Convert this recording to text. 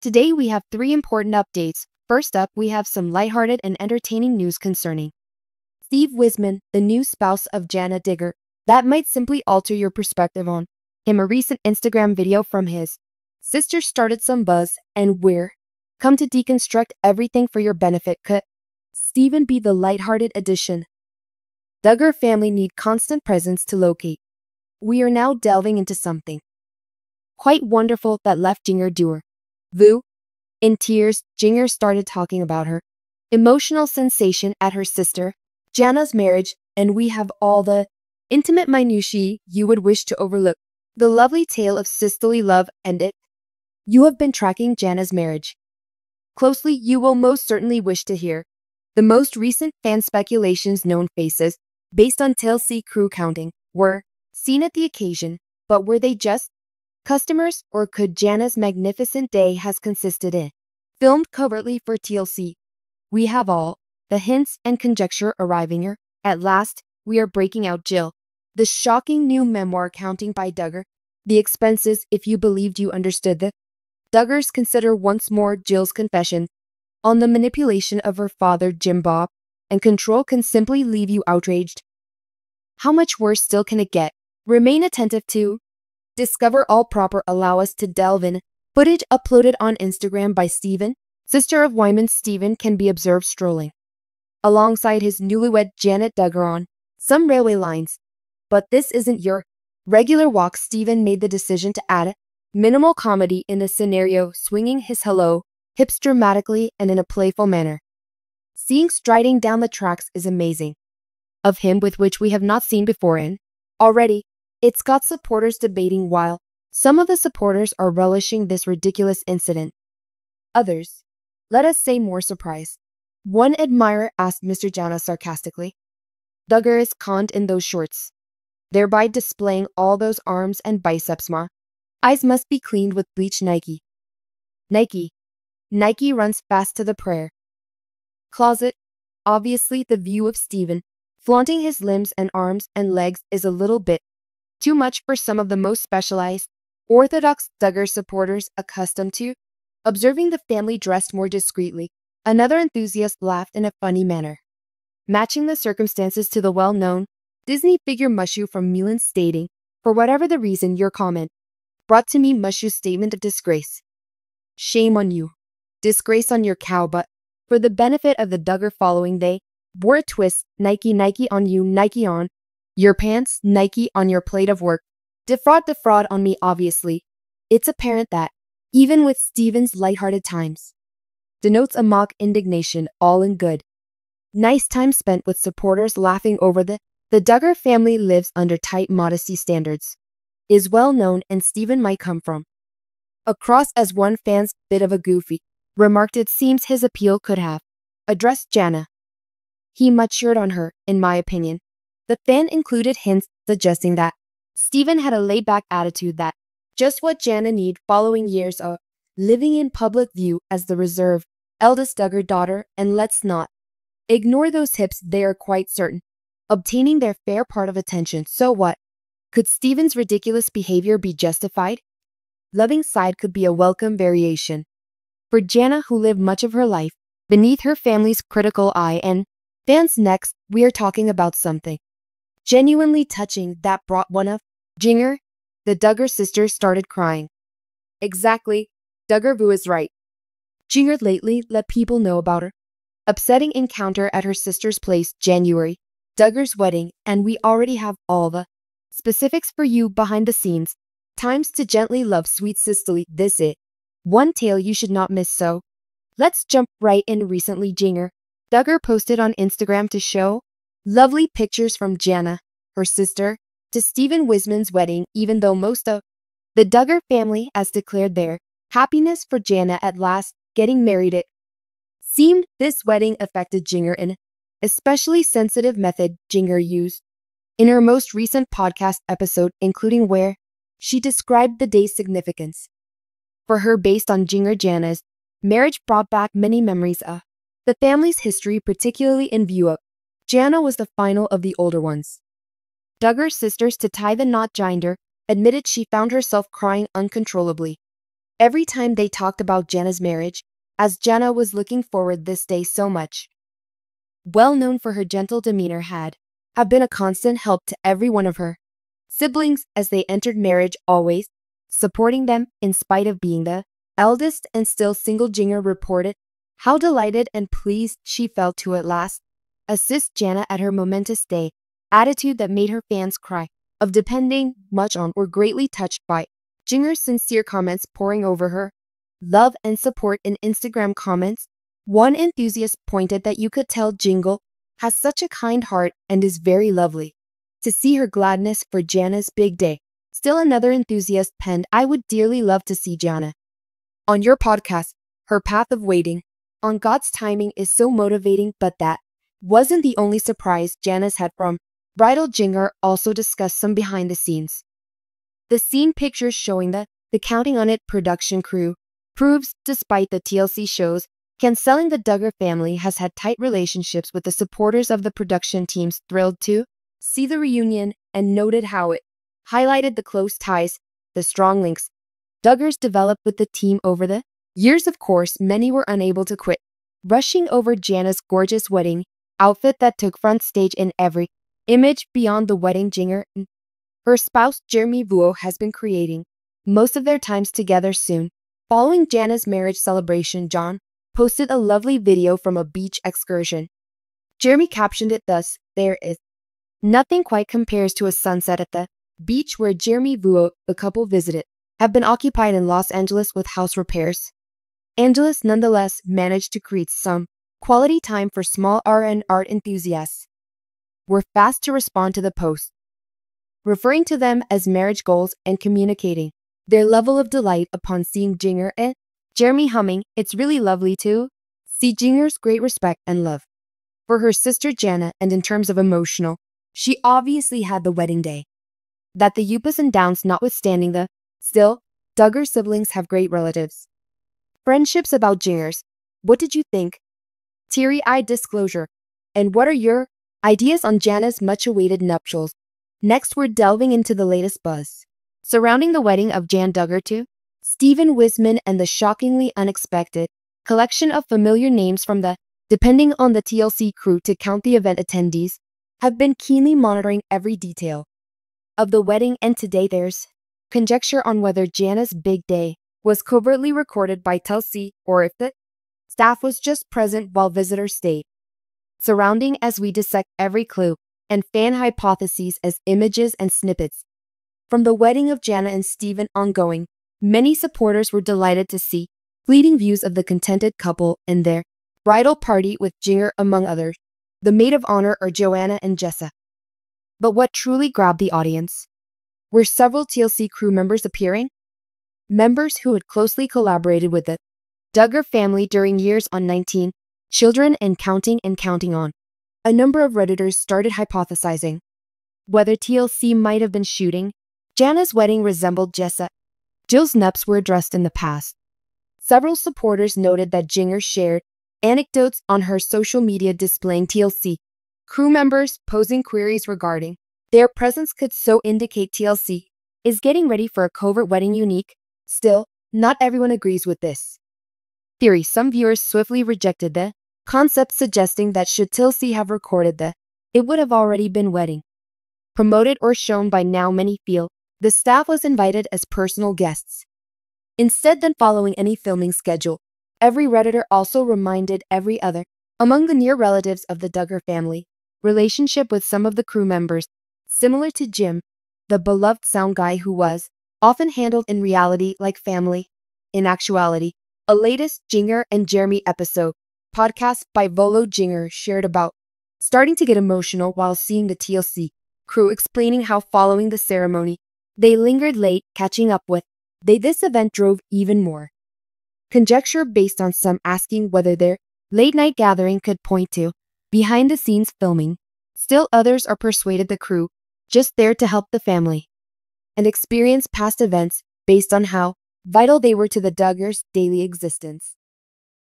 Today we have 3 important updates. First up, we have some lighthearted and entertaining news concerning Steve Wisman, the new spouse of Jana Duggar. That might simply alter your perspective on him. A recent Instagram video from his sister started some buzz, and we're come to deconstruct everything for your benefit. Could Steven be the lighthearted addition Duggar family need constant presence to locate? We are now delving into something quite wonderful that left Jinger Vuolo in tears. Jinger started talking about her emotional sensation at her sister Jana's marriage, and we have all the intimate minutiae you would wish to overlook. The lovely tale of sisterly love ended. You have been tracking Jana's marriage closely. You will most certainly wish to hear the most recent fan speculations. Known faces, based on TLC crew counting, were seen at the occasion, but were they just customers, or could Jana's magnificent day has consisted in filmed covertly for TLC? We have all the hints and conjecture arriving here. At last, we are breaking out Jill, the shocking new memoir counting by Duggar. The expenses, if you believed you understood the Duggars. Consider once more Jill's confession on the manipulation of her father Jim Bob, and control can simply leave you outraged. How much worse still can it get? Remain attentive to discover all proper. Allow us to delve in. Footage uploaded on Instagram by Steven, sister of Wyman. Steven can be observed strolling alongside his newlywed Jana Duggar on some railway lines. But this isn't your regular walk. Steven made the decision to add minimal comedy in the scenario, swinging his hello hips dramatically and in a playful manner. Seeing striding down the tracks is amazing of him, with which we have not seen before, and already it's got supporters debating. While some of the supporters are relishing this ridiculous incident, others, let us say, more surprised. One admirer asked Mr. Jana sarcastically, "Duggar is conned in those shorts, thereby displaying all those arms and biceps. Ma eyes must be cleaned with bleach." Nike runs fast to the prayer closet. Obviously, the view of Steven flaunting his limbs and arms and legs is a little bit too much for some of the most specialized, orthodox Duggar supporters accustomed to observing the family dressed more discreetly. Another enthusiast laughed in a funny manner, matching the circumstances to the well-known Disney figure Mushu from Milan, stating, "For whatever the reason, your comment brought to me Mushu's statement of disgrace. Shame on you. Disgrace on your cow butt." For the benefit of the Duggar following, they bore a twist: Nike on you, Nike on your pants, Nike on your plate of work. Defraud on me. Obviously, it's apparent that, even with Steven's lighthearted times, denotes a mock indignation, all in good. Nice time spent with supporters laughing over the Duggar family lives under tight modesty standards, is well known, and Steven might come from across as one fan's bit of a goofy remarked. It seems his appeal could have addressed Jana. He matured on her, in my opinion. The fan included hints suggesting that Steven had a laid-back attitude, that just what Jana need following years of living in public view as the reserved eldest Duggar daughter. And let's not ignore those hips. They are quite certain obtaining their fair part of attention. So what? Could Steven's ridiculous behavior be justified? Loving side could be a welcome variation for Jana, who lived much of her life beneath her family's critical eye. And fans, next, we are talking about something genuinely touching that brought one of Jinger, the Duggar sisters, started crying. Exactly, Duggar Vu is right. Jinger lately let people know about her upsetting encounter at her sister's place, January, Duggar's wedding, and we already have all the specifics for you behind the scenes. Times to gently love sweet sisterly. This is one tale you should not miss, so let's jump right in. Recently, Jinger Duggar posted on Instagram to show lovely pictures from Jana, her sister, to Steven Wisman's wedding. Even though most of the Duggar family has declared their happiness for Jana at last getting married, it seemed this wedding affected Jinger in an especially sensitive method. Jinger used in her most recent podcast episode, including where she described the day's significance for her based on Jana's marriage, brought back many memories of the family's history, particularly in view of Jana was the final of the older ones. Duggar's sisters. To tie the knot, Jinger admitted she found herself crying uncontrollably every time they talked about Jana's marriage, as Jana was looking forward this day so much. Well known for her gentle demeanor have been a constant help to every one of her siblings as they entered marriage, always supporting them in spite of being the eldest and still single. Jinger reported how delighted and pleased she felt to at last assist Jana at her momentous day, attitude that made her fans cry, of depending much on or greatly touched by Jinger's sincere comments pouring over her love and support in Instagram comments. One enthusiast pointed that you could tell Jingle has such a kind heart and is very lovely to see her gladness for Jana's big day. Still another enthusiast penned, I would dearly love to see Jana on your podcast. Her path of waiting on God's timing is so motivating, but that wasn't the only surprise Jana's had from bridal. Jinger also discussed some behind the scenes. The scene pictures showing the Counting on It production crew proves despite the TLC shows canceling, the Duggar family has had tight relationships with the supporters of the production teams, thrilled to see the reunion, and noted how it highlighted the close ties, the strong links Duggars developed with the team over the years. Of course, many were unable to quit rushing over Jana's gorgeous wedding outfit that took front stage in every image. Beyond the wedding, Jinger and her spouse Jeremy Vuolo has been creating most of their times together. Soon following Jana's marriage celebration, John posted a lovely video from a beach excursion. Jeremy captioned it thus, there is nothing quite compares to a sunset at the beach where Jeremy Vuolo, the couple visited, have been occupied in Los Angeles with house repairs. Angeles nonetheless managed to create some quality time for small and art enthusiasts. Were fast to respond to the post, referring to them as marriage goals and communicating their level of delight upon seeing Jinger and Jeremy humming, it's really lovely to see Jinger's great respect and love for her sister Jana, and in terms of emotional, she obviously had the wedding day. That the ups and downs notwithstanding, the still, Duggar siblings have great relatives. Friendships. About Jingers, what did you think? Teary-eyed disclosure. And what are your ideas on Jana's much-awaited nuptials? Next, we're delving into the latest buzz surrounding the wedding of Jana Duggar to Stephen Wisman and the shockingly unexpected collection of familiar names from the depending on the TLC crew to count. The event attendees have been keenly monitoring every detail of the wedding, and today there's conjecture on whether Jana's big day was covertly recorded by TLC or if the staff was just present while visitors stayed. Surrounding as we dissect every clue and fan hypotheses as images and snippets from the wedding of Jana and Stephen ongoing, many supporters were delighted to see fleeting views of the contented couple and their bridal party with Jinger among others, the maid of honor are Johanna and Jessa. But what truly grabbed the audience were several TLC crew members appearing, members who had closely collaborated with the Duggar family during years on 19 Children and Counting On. A number of Redditors started hypothesizing whether TLC might have been shooting Jana's wedding resembled Jessa. Jill's nups were addressed in the past. Several supporters noted that Jinger shared anecdotes on her social media displaying TLC crew members posing queries regarding their presence could so indicate TLC is getting ready for a covert wedding. Unique. Still, not everyone agrees with this theory. Some viewers swiftly rejected the concept, suggesting that should TLC have recorded it would have already been wedding promoted or shown by now. Many feel the staff was invited as personal guests instead than following any filming schedule. Every Redditor also reminded every other among the near relatives of the Duggar family relationship with some of the crew members, similar to Jim, the beloved sound guy who was often handled in reality like family. In actuality, a latest Jinger and Jeremy episode podcast by Vuolo Jinger shared about starting to get emotional while seeing the TLC crew, explaining how following the ceremony they lingered late catching up with this event drove even more conjecture, based on some asking whether their late-night gathering could point to behind-the-scenes filming. Still others are persuaded the crew just there to help the family and experience past events based on how vital they were to the Duggars' daily existence.